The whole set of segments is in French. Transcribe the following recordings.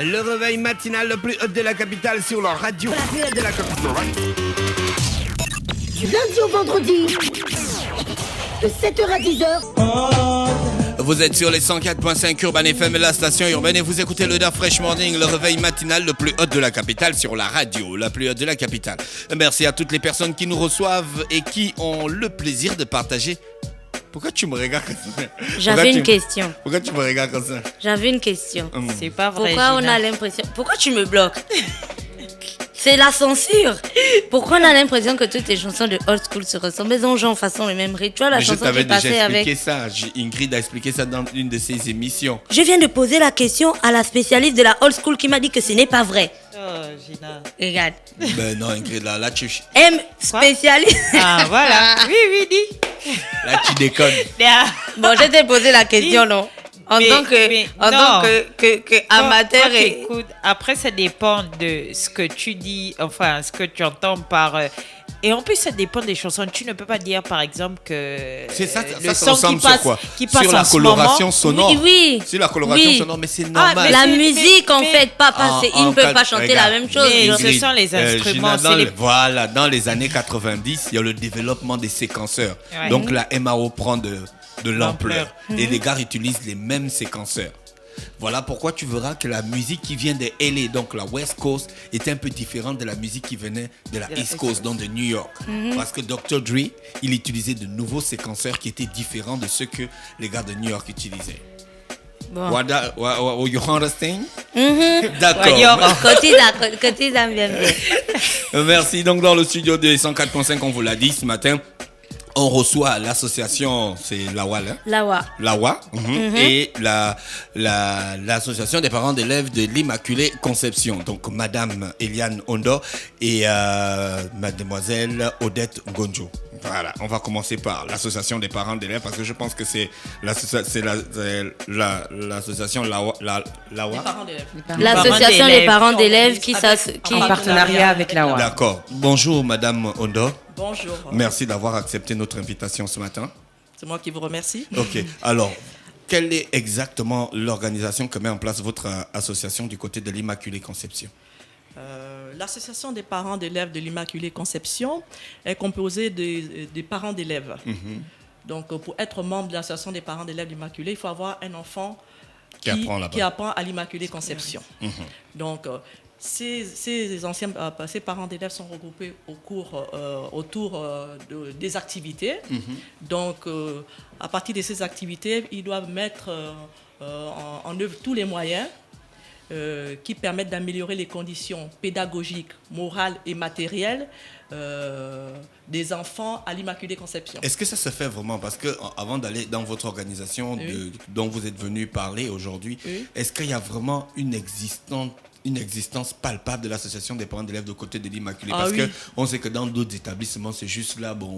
Le réveil matinal le plus haut de la capitale sur la radio. La plus haute de la capitale. Du lundi au vendredi, de 7h à 10h. Vous êtes sur les 104.5 Urban FM, la station urbaine, et vous écoutez le Da Fresh Morning, le réveil matinal le plus haut de la capitale sur la radio, la plus haute de la capitale. Merci à toutes les personnes qui nous reçoivent et qui ont le plaisir de partager. Pourquoi tu me regardes comme ça? J'avais une question. Pourquoi tu me regardes comme ça? J'avais une question. C'est pas vrai. Pourquoi on a l'impression... Pourquoi tu me bloques? C'est la censure. Pourquoi on a l'impression que toutes les chansons de old school se ressemblent? Mais en genre, façon, le même rituel, la Mais chanson je qui est t'avais déjà passée avec... expliqué ça. Ingrid a expliqué ça dans une de ses émissions. Je viens de poser la question à la spécialiste de la old school qui m'a dit que ce n'est pas vrai. Oh, Gina. Regarde. Ben non, Ingrid, là tu... M spécialiste. Ah, voilà. Oui, dis. Là, tu déconnes. Bon, je t'ai posé la question, non? En tant que amateur Toi, écoute, après, ça dépend de ce que tu dis, enfin, ce que tu entends par... et en plus, ça dépend des chansons. Tu ne peux pas dire, par exemple, que C'est ça, le ça son ressemble qui passe, sur quoi? qui passe Sur en la ce coloration moment, sonore. Oui. Sur la coloration Oui. sonore, mais c'est normal. mais La c'est- musique, en mais- fait, papa, ils ne peuvent pas chanter regarde, la même chose. Mais genre. ce sont les instruments, Gina, c'est les- Voilà, dans les années 90, il y a le développement des séquenceurs. Ouais. Donc la MAO prend de l'ampleur. L'ampleur. Et les gars utilisent les mêmes séquenceurs. Voilà pourquoi tu verras que la musique qui vient de LA, donc la West Coast, est un peu différente de la musique qui venait de la East Coast, donc de New York. Parce que Dr. Dre, il utilisait de nouveaux séquenceurs qui étaient différents de ceux que les gars de New York utilisaient. Bon. You understand? D'accord. Cotiza bien. Merci. Donc, dans le studio de 104.5, on vous l'a dit ce matin, on reçoit l'association, c'est l'AWA, hein? L'AWA. Et l'association des parents d'élèves de l'Immaculée Conception. Donc, Madame Eliane Ondo et Mademoiselle Odette Ngonjo. Voilà, on va commencer par l'association des parents d'élèves parce que je pense que c'est l'association l'AWA. L'association des parents d'élèves qui En partenariat avec la WA. D'accord. Bonjour, Madame Ondo. Bonjour. Merci d'avoir accepté notre invitation ce matin. C'est moi qui vous remercie. Ok. Alors, quelle est exactement l'organisation que met en place votre association du côté de l'Immaculée Conception? L'association des parents d'élèves de l'Immaculée Conception est composée des parents d'élèves. Donc, pour être membre de l'association des parents d'élèves de l'Immaculée, il faut avoir un enfant qui apprend à l'Immaculée Conception. Donc, ces parents d'élèves sont regroupés autour des activités. Donc, à partir de ces activités, ils doivent mettre en œuvre tous les moyens qui permettent d'améliorer les conditions pédagogiques, morales et matérielles des enfants à l'Immaculée Conception. Est-ce que ça se fait vraiment? Parce que avant d'aller dans votre organisation dont vous êtes venu parler aujourd'hui, est-ce qu'il y a vraiment une existence palpable de l'association des parents d'élèves de côté de l'Immaculée? Parce qu'on sait que dans d'autres établissements, c'est juste là, même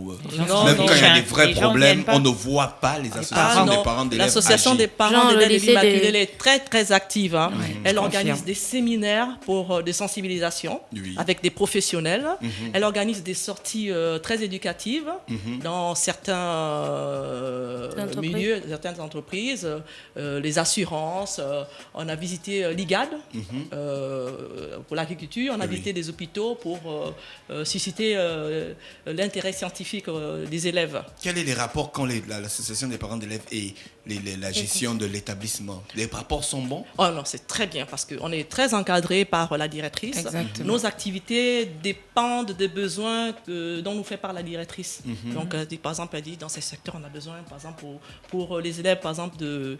quand il y a des vrais problèmes, on ne voit pas les associations des parents d'élèves. L'association des parents d'élèves de l'Immaculée, elle est très, très active. Elle organise des séminaires de sensibilisation avec des professionnels. Elle organise des sorties très éducatives dans certains milieux, certaines entreprises, les assurances. On a visité l'IGAD. Pour l'agriculture, on a visité des hôpitaux pour susciter l'intérêt scientifique des élèves. Quels sont les rapports qu'ont l'association des parents d'élèves et la gestion de l'établissement? Les rapports sont bons? Oh non, c'est très bien parce qu'on est très encadré par la directrice. Exactement. Nos activités dépendent des besoins dont nous fait part la directrice. Donc, par exemple, elle dit dans ces secteurs, on a besoin, par exemple, pour les élèves, par exemple, de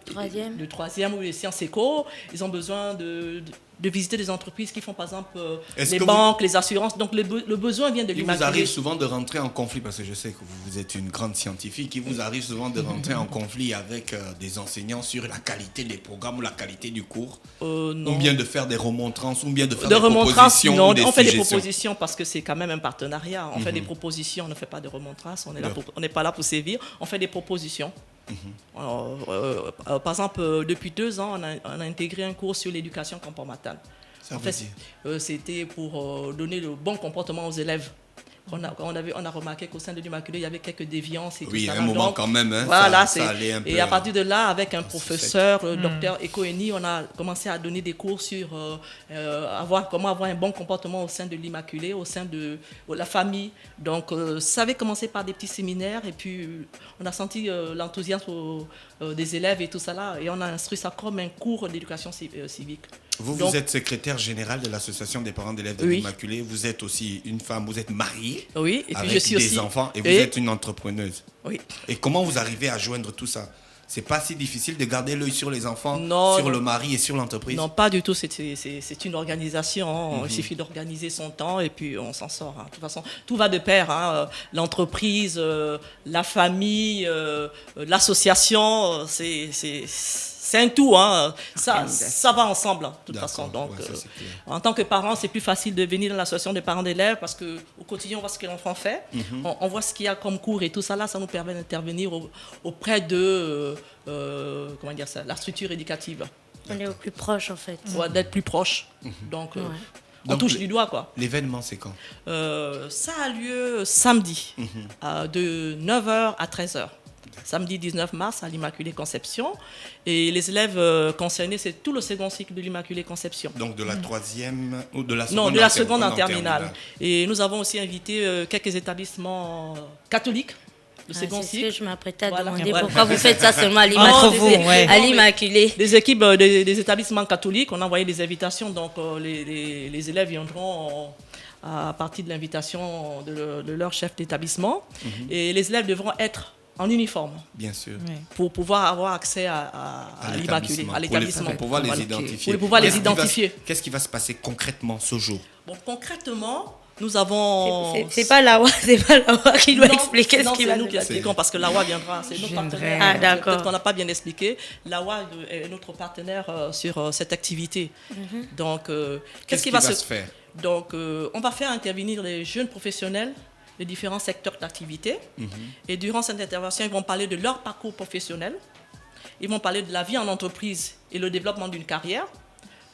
troisième ou les sciences éco, ils ont besoin de visiter des entreprises qui font, par exemple, les banques, les assurances. Donc, le besoin vient de l'Immaculée. Il vous arrive souvent de rentrer en conflit, parce que je sais que vous êtes une grande scientifique, il vous arrive souvent de rentrer en conflit avec des enseignants sur la qualité des programmes ou la qualité du cours? Non. Ou bien de faire des remontrances, ou bien de faire des propositions non, ou des on fait des suggestions. propositions parce que c'est quand même un partenariat. On fait des propositions, on ne fait pas de remontrances. On n'est pas là pour sévir. On fait des propositions. Alors, par exemple, depuis 2 ans, on a intégré un cours sur l'éducation comportementale. En fait, c'était pour donner le bon comportement aux élèves. On a remarqué qu'au sein de l'Immaculée, il y avait quelques déviances et tout ça. Oui, à un moment quand même, hein, voilà, ça allait un peu. Et à partir de là, avec un professeur, le docteur Ekoeni, on a commencé à donner des cours sur comment avoir un bon comportement au sein de l'Immaculée, au sein de la famille. Donc, ça avait commencé par des petits séminaires et puis on a senti l'enthousiasme des élèves et tout ça là. Et on a instruit ça comme un cours d'éducation civique. Vous êtes secrétaire générale de l'association des parents d'élèves de l'Immaculée. Vous êtes aussi une femme, vous êtes mariée. Oui, et puis avec je suis des aussi enfants et vous êtes une entrepreneuse. Oui. Et comment vous arrivez à joindre tout ça? C'est pas si difficile de garder l'œil sur les enfants, sur le mari et sur l'entreprise? Non, pas du tout. C'est une organisation. Il suffit d'organiser son temps et puis on s'en sort. De toute façon, tout va de pair. L'entreprise, la famille, l'association, c'est un tout. Ça va ensemble, de toute façon. Donc, en tant que parent, c'est plus facile de venir dans l'association des parents d'élèves parce qu'au quotidien, on voit ce que l'enfant fait. On voit ce qu'il y a comme cours et tout ça. Là, ça nous permet d'intervenir auprès de la structure éducative. On est au plus proche, en fait. D'être plus proche. Donc, on touche du doigt, quoi. L'événement, c'est quand? Ça a lieu samedi, de 9h à 13h. Samedi 19 mars à l'Immaculée Conception. Et les élèves concernés, c'est tout le second cycle de l'Immaculée Conception. Donc de la troisième ou de la seconde? Non, de la seconde en terminale. Et nous avons aussi invité quelques établissements catholiques. Le second cycle. C'est ce que je m'apprêtais à demander. Pourquoi vous faites ça seulement à l'Immaculée? Des équipes des établissements catholiques, on a envoyé des invitations. Donc les élèves viendront à partir de l'invitation de leur chef d'établissement. Et les élèves devront être en uniforme. Bien sûr. Pour pouvoir avoir accès à l'Immaculée, à l'établissement. Pour pouvoir les identifier. Pour pouvoir les identifier. Qu'est-ce qui va se passer concrètement ce jour? Bon, concrètement, nous avons... C'est pas l'AWA qui doit expliquer ce qui va se passer. C'est nous qui expliquons parce que l'AWA viendra, c'est notre partenaire. Ah, d'accord. Peut-être qu'on n'a pas bien expliqué. L'AWA est notre partenaire sur cette activité. Donc, qu'est-ce qui va se faire? Donc, on va faire intervenir les jeunes professionnels, les différents secteurs d'activité. Et durant cette intervention, ils vont parler de leur parcours professionnel. Ils vont parler de la vie en entreprise et le développement d'une carrière.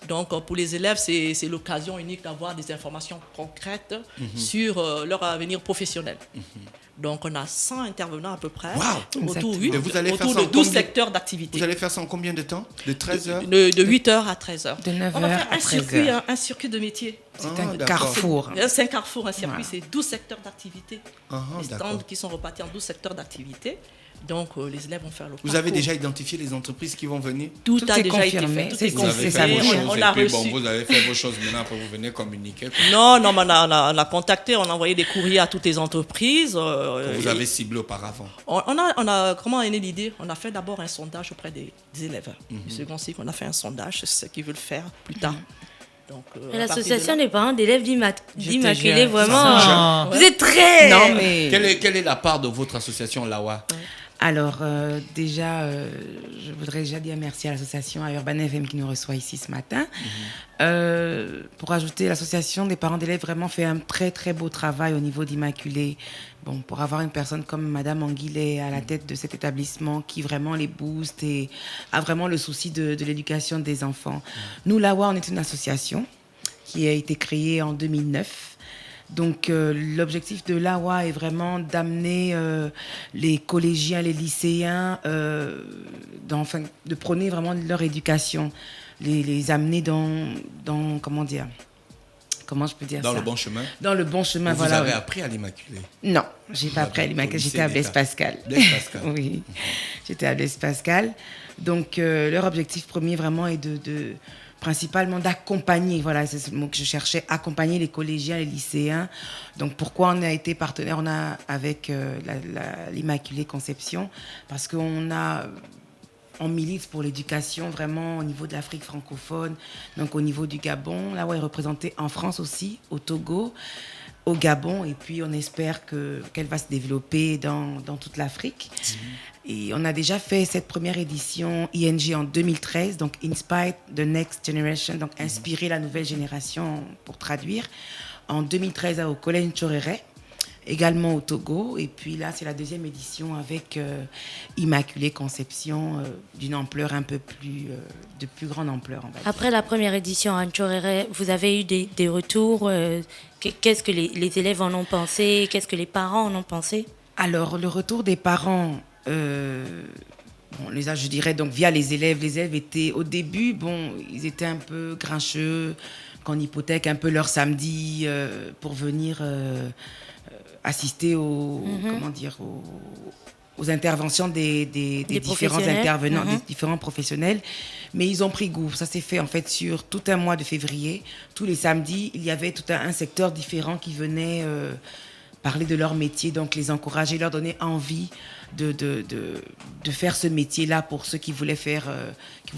Donc, pour les élèves, c'est l'occasion unique d'avoir des informations concrètes sur leur avenir professionnel. Donc, on a 100 intervenants à peu près. Autour de 12 secteurs d'activité. Vous allez faire ça en combien de temps? De 13h? De 8h à 13h. De 9h on va faire à 13h. un circuit de métier. C'est un carrefour. C'est un carrefour, un circuit. C'est 12 secteurs d'activité. Les stands qui sont repartis en 12 secteurs d'activité. Donc, les élèves vont faire le parcours. Vous avez déjà identifié les entreprises qui vont venir? Tout a déjà été fait. C'est ça. On a reçu. Vous avez fait vos choses maintenant, après vous venez communiquer. Non, mais on a contacté, on a envoyé des courriers à toutes les entreprises. Vous avez ciblé auparavant? Comment est née l'idée? On a fait d'abord un sondage auprès des élèves. Du second cycle, on a fait un sondage, c'est ce qu'ils veulent faire plus tard. L'association des parents d'élèves d'Immaculée, vraiment, vous êtes très... Non, mais... Quelle est la part de votre association, l'AWA? Alors, je voudrais déjà dire merci à l'association, à Urban FM qui nous reçoit ici ce matin. Pour ajouter, l'association des parents d'élèves vraiment fait un très, très beau travail au niveau d'Immaculée. Bon, pour avoir une personne comme Madame Anguillet à la tête de cet établissement qui vraiment les booste et a vraiment le souci de l'éducation des enfants. Nous, l'AWA, on est une association qui a été créée en 2009. Donc, l'objectif de l'AWA est vraiment d'amener les collégiens, les lycéens, de prôner vraiment leur éducation, les amener dans comment dire, comment je peux dire ça? Dans le bon chemin? Dans le bon chemin, voilà. Vous avez appris à l'Immaculée? Non, j'ai pas appris à l'Immaculée, j'étais à Blaise Pascal. Blaise Pascal. Oui, j'étais à Blaise Pascal. Donc, leur objectif premier vraiment est principalement d'accompagner, voilà, c'est le mot que je cherchais, accompagner les collégiens, les lycéens. Donc, pourquoi on a été partenaire avec l'Immaculée Conception? Parce qu'on milite pour l'éducation vraiment au niveau de l'Afrique francophone, donc au niveau du Gabon. Là, on est représenté en France aussi, au Togo, au Gabon, et puis on espère qu'elle va se développer dans toute l'Afrique. Et on a déjà fait cette première édition ING en 2013, donc Inspire the Next Generation, donc inspirer la nouvelle génération pour traduire, en 2013 au Collège Tchoréré. également au Togo. Et puis là, c'est la deuxième édition avec Immaculée Conception d'une ampleur un peu plus, de plus grande ampleur. On va dire. Après la première édition à Ntchorere, vous avez eu des retours. Qu'est-ce que les élèves en ont pensé? Qu'est-ce que les parents en ont pensé? Alors, le retour des parents, je dirais donc via les élèves étaient au début, ils étaient un peu grincheux, qu'on hypothèque un peu leur samedi pour venir assister aux interventions des différents intervenants, des différents professionnels. Mais ils ont pris goût. Ça s'est fait en fait sur tout un mois de février. Tous les samedis, il y avait tout un secteur différent qui venait parler de leur métier, donc les encourager, leur donner envie de faire ce métier-là pour ceux qui voulaient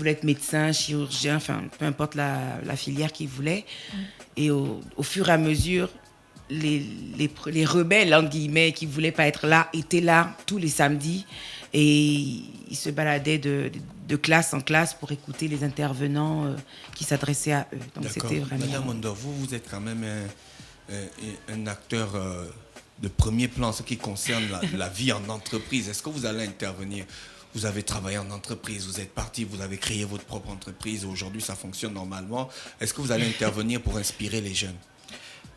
être médecins, chirurgiens, enfin peu importe la filière qu'ils voulaient. Et au fur et à mesure, les rebelles, entre guillemets, qui ne voulaient pas être là, étaient là tous les samedis et ils se baladaient de classe en classe pour écouter les intervenants qui s'adressaient à eux. Donc c'était vraiment... Madame Ondor, vous êtes quand même un acteur de premier plan en ce qui concerne la vie en entreprise. Est-ce que vous allez intervenir? Vous avez travaillé en entreprise, vous êtes parti, vous avez créé votre propre entreprise. Aujourd'hui, ça fonctionne normalement. Est-ce que vous allez intervenir pour inspirer les jeunes?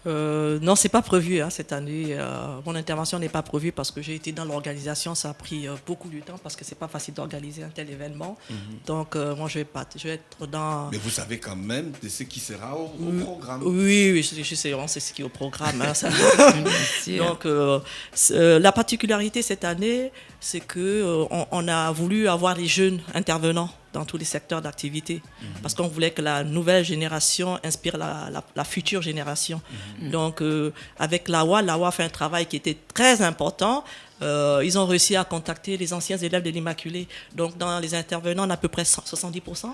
Non, c'est pas prévu cette année. Mon intervention n'est pas prévue parce que j'ai été dans l'organisation. Ça a pris beaucoup de temps parce que c'est pas facile d'organiser un tel événement. Donc, moi, je vais être dans... Mais vous savez quand même de ce qui sera au programme. Oui, je sais, on sait ce qui est au programme. Donc, la particularité cette année, c'est qu'on a voulu avoir les jeunes intervenants dans tous les secteurs d'activité, parce qu'on voulait que la nouvelle génération inspire la future génération. Donc, avec l'AWA fait un travail qui était très important. Ils ont réussi à contacter les anciens élèves de l'Immaculée. Donc, dans les intervenants, on a à peu près 70%.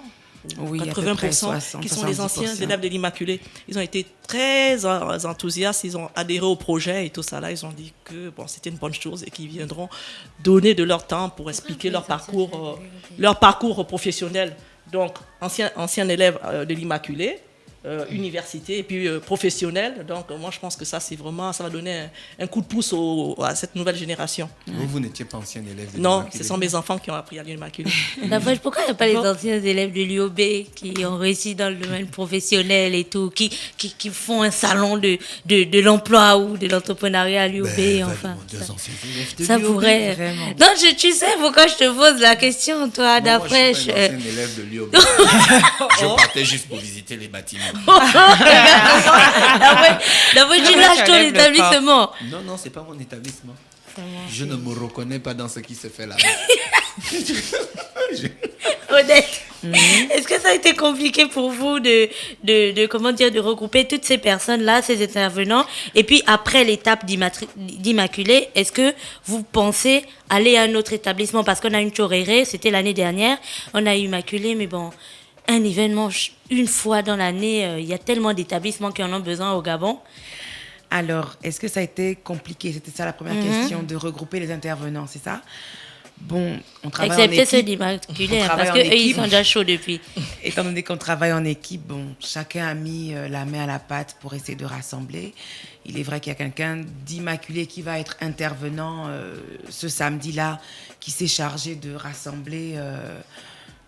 Oui, 80% qui sont les anciens élèves de l'Immaculée. Ils ont été très enthousiastes, ils ont adhéré au projet et tout ça. Là, ils ont dit que c'était une bonne chose et qu'ils viendront donner de leur temps pour expliquer leur parcours professionnel. Donc, ancien élève de l'Immaculée, université et puis professionnel. Donc, moi, je pense que ça va donner un coup de pouce à cette nouvelle génération. Vous n'étiez pas ancien élève de Non, l'Immaculée. ce sont mes enfants qui ont appris à l'Immaculée. Pourquoi il n'y a pas les anciens élèves de l'UOB qui ont réussi dans le domaine professionnel et tout, qui font un salon de l'emploi ou de l'entrepreneuriat à l'UOB, enfin. Ça pourrait... Vraiment. Non, tu sais pourquoi je te pose la question, toi, d'après... Moi, je suis pas un ancien élève de l'UOB. Je partais juste pour visiter les bâtiments. D'abord, tu lâches ton établissement. Non, c'est pas mon établissement. Je ne me reconnais pas dans ce qui se fait là. Honnête. Est-ce que ça a été compliqué pour vous de regrouper toutes ces personnes-là, ces intervenants, et puis après l'étape d'Immaculée, est-ce que vous pensez aller à un autre établissement? Parce qu'on a une Ntchorere, c'était l'année dernière, on a eu Immaculée, mais bon, un événement une fois dans l'année, il y a tellement d'établissements qui en ont besoin au Gabon. Alors, est-ce que ça a été compliqué? C'était ça la première question, de regrouper les intervenants, c'est ça? Bon, on travaille en équipe. Excepté ceux d'Immaculée, parce qu'eux, ils sont déjà chauds depuis. Étant donné qu'on travaille en équipe, chacun a mis la main à la pâte pour essayer de rassembler. Il est vrai qu'il y a quelqu'un d'Immaculée qui va être intervenant ce samedi-là, qui s'est chargé de rassembler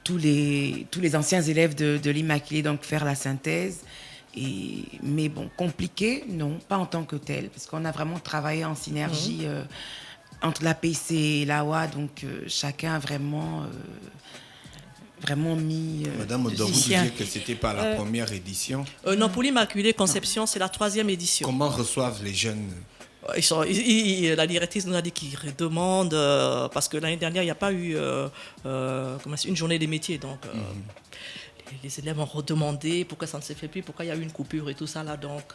tous les anciens élèves de l'Immaculée, donc faire la synthèse. Mais bon, compliqué, non, pas en tant que tel, parce qu'on a vraiment travaillé en synergie entre l'APC et l'AWA, donc chacun a vraiment mis... Madame Ondor, vous disiez que c'était pas la première édition. Non, pour l'Immaculée Conception, c'est la 3e édition. Comment reçoivent les jeunes? La directrice nous a dit qu'ils redemandent, parce que l'année dernière, il n'y a pas eu une journée des métiers, donc... Les élèves ont redemandé pourquoi ça ne se fait plus, pourquoi il y a eu une coupure et tout ça là. Donc,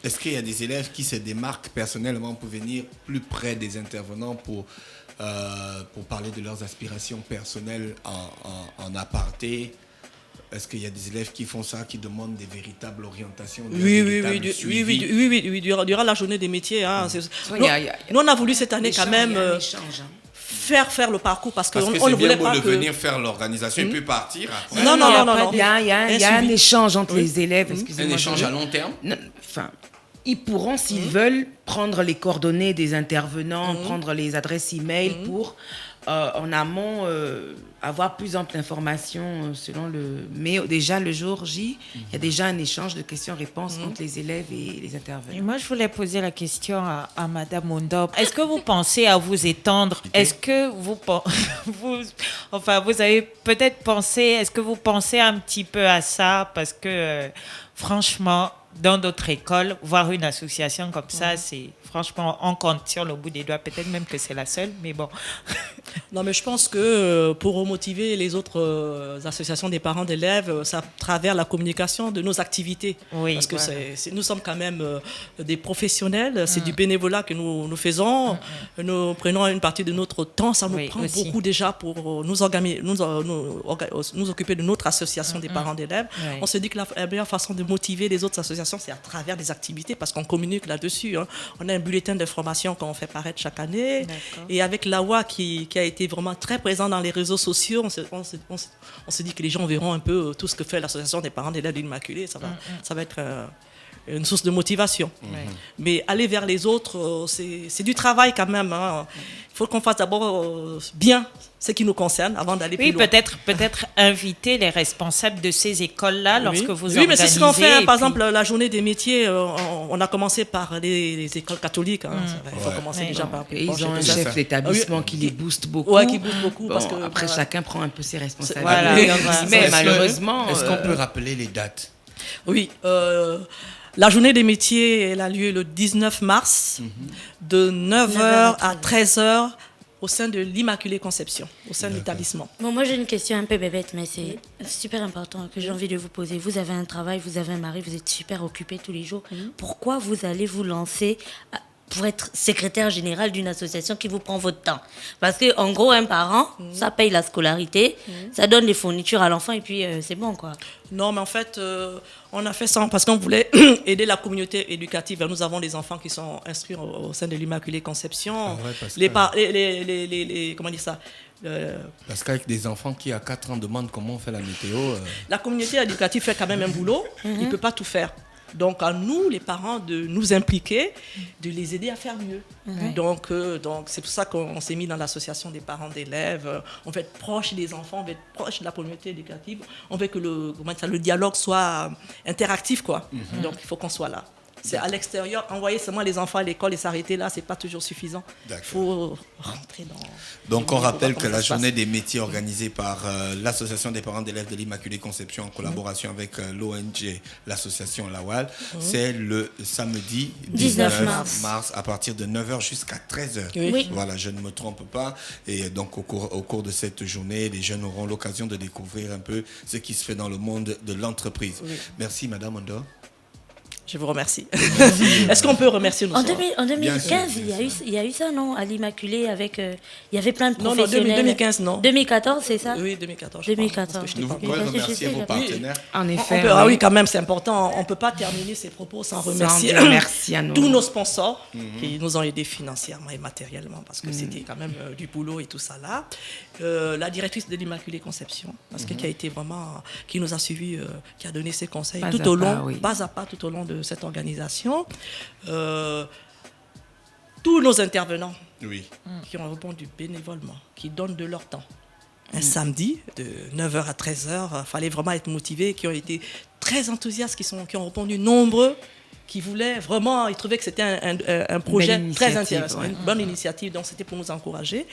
est-ce qu'il y a des élèves qui se démarquent personnellement pour venir plus près des intervenants pour parler de leurs aspirations personnelles en aparté? Est-ce qu'il y a des élèves qui font ça, qui demandent des véritables orientations? Oui, durant la journée des métiers. Hein, nous, on a voulu cette année quand même... faire le parcours parce que on ne voulait pas de venir faire l'organisation et puis partir après. Non. Il y a un échange entre les élèves. Un échange à long terme? ils pourront, s'ils veulent, prendre les coordonnées des intervenants, prendre les adresses e-mail pour, en amont, avoir plus ample d'informations selon le... Mais déjà, le jour J, il y a déjà un échange de questions-réponses entre les élèves et les intervenants. Et moi, je voulais poser la question à Madame Mondop. Est-ce que vous pensez à vous étendre? Est-ce que vous avez peut-être pensé, est-ce que vous pensez un petit peu à ça? Parce que, franchement, dans d'autres écoles, voir une association comme ça, c'est franchement, on compte sur le bout des doigts. Peut-être même que c'est la seule, mais bon. Non, mais je pense que pour remotiver les autres associations des parents d'élèves, c'est à travers la communication de nos activités. Oui, parce que voilà. nous sommes quand même des professionnels, c'est du bénévolat que nous faisons. Nous prenons une partie de notre temps, ça nous prend aussi. beaucoup déjà pour nous occuper de notre association des parents d'élèves. Oui. On se dit que la meilleure façon de motiver les autres associations, c'est à travers des activités, parce qu'on communique là-dessus. Hein. On a un bulletin d'information qu'on fait paraître chaque année. D'accord. Et avec l'AWA qui a été vraiment très présent dans les réseaux sociaux, on se dit que les gens verront un peu tout ce que fait l'association des parents d'élèves de l'Immaculée. Ça va être une source de motivation. Mais aller vers les autres, c'est du travail quand même. Hein. Il faut qu'on fasse d'abord bien ce qui nous concerne avant d'aller plus loin. peut-être inviter les responsables de ces écoles-là lorsque vous organisez. Oui, mais c'est ce qu'on fait. Hein. Par puis... exemple, la journée des métiers, on a commencé par les écoles catholiques. Hein. Il faut commencer déjà par... Et ils ont un chef d'établissement qui les booste beaucoup. Oui, qui booste beaucoup. Parce que, après, chacun prend un peu ses responsabilités. Voilà. Mais malheureusement... Est-ce qu'on peut rappeler les dates? Oui. La journée des métiers, elle a lieu le 19 mars, de 9h à 13h, au sein de l'Immaculée Conception, au sein de l'établissement. Bon, moi, j'ai une question un peu bébête, mais c'est super important que j'ai envie de vous poser. Vous avez un travail, vous avez un mari, vous êtes super occupé tous les jours. Pourquoi vous allez vous lancer pour être secrétaire général d'une association qui vous prend votre temps? Parce que en gros, un parent, ça paye la scolarité, ça donne les fournitures à l'enfant et puis c'est bon, quoi. Non, mais en fait, on a fait ça parce qu'on voulait aider la communauté éducative. Nous avons des enfants qui sont instruits au sein de l'Immaculée Conception. Comment dire ça? Parce qu'avec des enfants qui à 4 ans demandent comment on fait la météo... La communauté éducative fait quand même un boulot. Il ne peut pas tout faire. Donc, à nous, les parents, de nous impliquer, de les aider à faire mieux. Donc, c'est pour ça qu'on s'est mis dans l'association des parents d'élèves. On veut être proche des enfants, on veut être proche de la communauté éducative. On veut que le dialogue soit interactif, quoi. Donc, il faut qu'on soit là. C'est à l'extérieur, envoyer seulement les enfants à l'école et s'arrêter là, c'est pas toujours suffisant. Il faut rentrer dans... Donc on rappelle que la journée des métiers organisée par l'association des parents d'élèves de l'Immaculée Conception en collaboration avec l'ONG, l'association Lawal, c'est le samedi 19 mars à partir de 9h jusqu'à 13h. Oui. Voilà, je ne me trompe pas. Et donc au cours de cette journée, les jeunes auront l'occasion de découvrir un peu ce qui se fait dans le monde de l'entreprise. Merci Madame Mondop. Je vous remercie. Est-ce qu'on peut remercier nos En 2015, il y a eu ça, non? À l'Immaculée, avec... il y avait plein de professionnels. Non, 2015, non. 2014, c'est ça? Oui, 2014. 2014. Vous pouvez remercier vos partenaires. En effet, Ah oui, quand même, c'est important. On ne peut pas terminer ces propos sans remercier tous nos sponsors qui nous ont aidés financièrement et matériellement, parce que c'était quand même du boulot et tout ça là. La directrice de l'Immaculée Conception, parce que qui nous a suivis, qui a donné ses conseils pas à pas tout au long de cette organisation. Tous nos intervenants qui ont répondu bénévolement, qui donnent de leur temps. Un samedi, de 9h à 13h, il fallait vraiment être motivés, qui ont été très enthousiastes, qui ont répondu nombreux, qui voulaient vraiment, ils trouvaient que c'était un projet très intéressant, une bonne initiative, donc c'était pour nous encourager.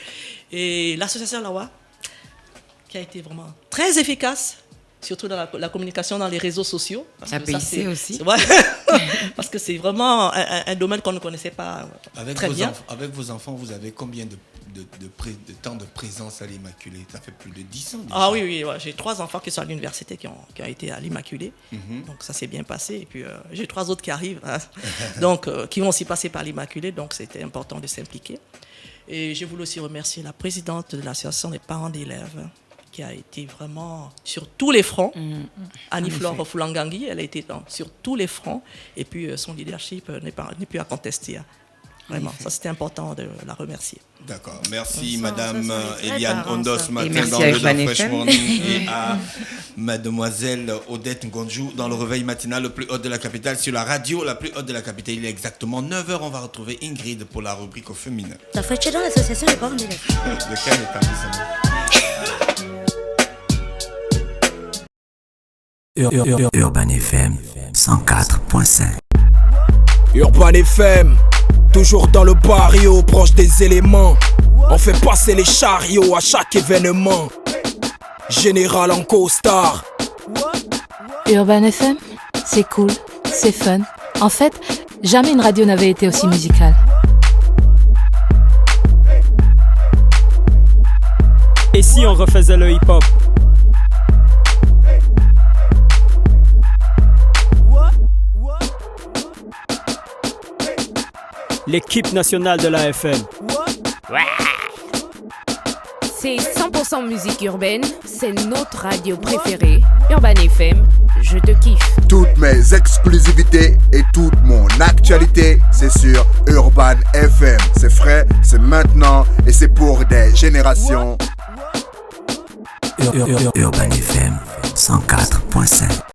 Et l'association Lawa, qui a été vraiment très efficace, surtout dans la communication dans les réseaux sociaux. La PIC aussi. Parce que c'est vraiment un domaine qu'on ne connaissait pas très bien. Avec vos enfants, vous avez combien de temps de présence à l'Immaculée? Ça fait plus de 10 ans déjà. Ah oui, j'ai 3 enfants qui sont à l'université qui ont été à l'Immaculée. Donc ça s'est bien passé. Et puis j'ai 3 autres qui arrivent, hein. Donc, qui vont aussi passer par l'Immaculée. Donc c'était important de s'impliquer. Et je voulais aussi remercier la présidente de l'association des parents d'élèves, qui a été vraiment sur tous les fronts. Annie-Flore Foulangangi, elle a été sur tous les fronts. Et puis son leadership n'est plus à contester. Vraiment, ça c'était important de la remercier. D'accord. Merci Madame Eliane parents, Ondos ça. ce matin merci dans à le Urban Fresh FM. Morning et à Mademoiselle Odette Ngonjou dans le réveil matinal le plus haut de la capitale sur la radio la plus haute de la capitale. Il est exactement 9h. On va retrouver Ingrid pour la rubrique au féminin. Ça fait dans l'association des parents d'élèves. De quel établissement? Urban FM 104.5. Urban FM, toujours dans le barrio, proche des éléments. On fait passer les chariots à chaque événement. Général en costard. Urban FM, c'est cool, c'est fun. En fait, jamais une radio n'avait été aussi musicale. Et si on refaisait le hip-hop? L'équipe nationale de la FM. C'est 100% musique urbaine, c'est notre radio préférée. Urban FM, je te kiffe. Toutes mes exclusivités et toute mon actualité, c'est sur Urban FM. C'est frais, c'est maintenant et c'est pour des générations. Urban FM 104.5.